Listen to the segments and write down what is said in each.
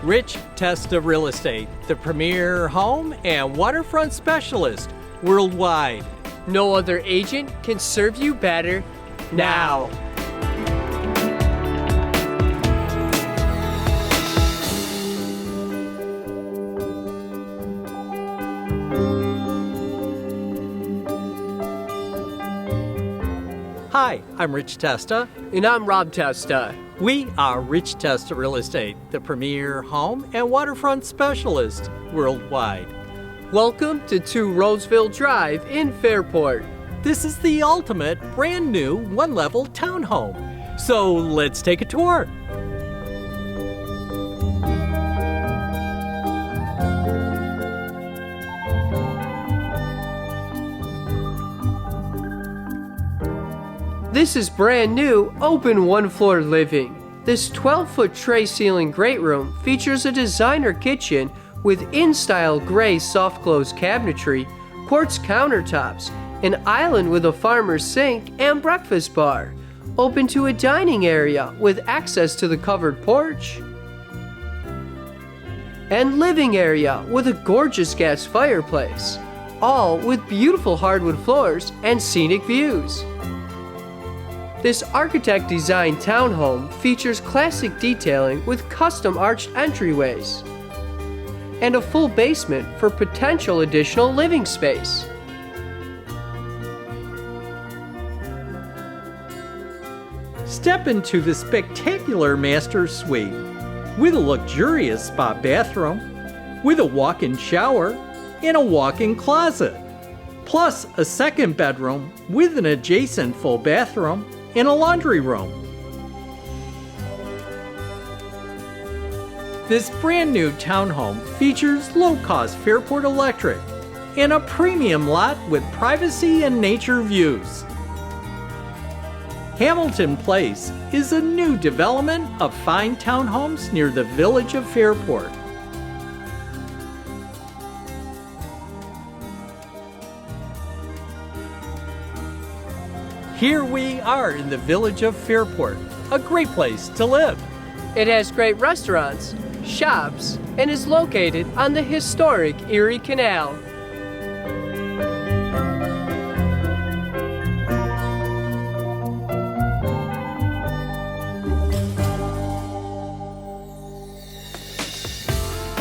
Rich Testa Real Estate, the premier home and waterfront specialist worldwide. No other agent can serve you better now. Hi, I'm Rich Testa. And I'm Rob Testa. We are Rich Testa Real Estate, the premier home and waterfront specialist worldwide. Welcome to 2 Roseville Drive in Fairport. This is the ultimate brand new one-level townhome. So let's take a tour. This is brand new, open 1-floor living. This 12-foot tray ceiling great room features a designer kitchen with in-style gray soft close cabinetry, quartz countertops, an island with a farmer's sink and breakfast bar, open to a dining area with access to the covered porch, and living area with a gorgeous gas fireplace, all with beautiful hardwood floors and scenic views. This architect-designed townhome features classic detailing with custom arched entryways and a full basement for potential additional living space. Step into the spectacular master suite with a luxurious spa bathroom, with a walk-in shower and a walk-in closet, plus a second bedroom with an adjacent full bathroom and a laundry room. This brand new townhome features low-cost Fairport electric and a premium lot with privacy and nature views. Hamilton Place is a new development of fine townhomes near the village of Fairport. Here we are in the village of Fairport, a great place to live. It has great restaurants, shops, and is located on the historic Erie Canal.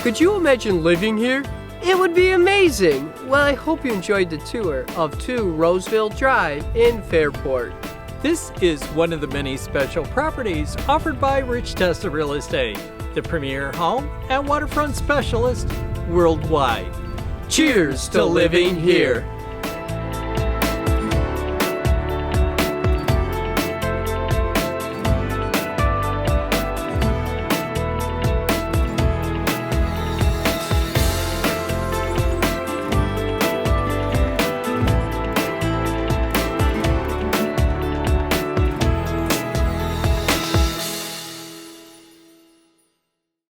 Could you imagine living here? It would be amazing! Well, I hope you enjoyed the tour of 2 Roseville Drive in Fairport. This is one of the many special properties offered by Rich Testa Real Estate, the premier home and waterfront specialist worldwide. Cheers to living here!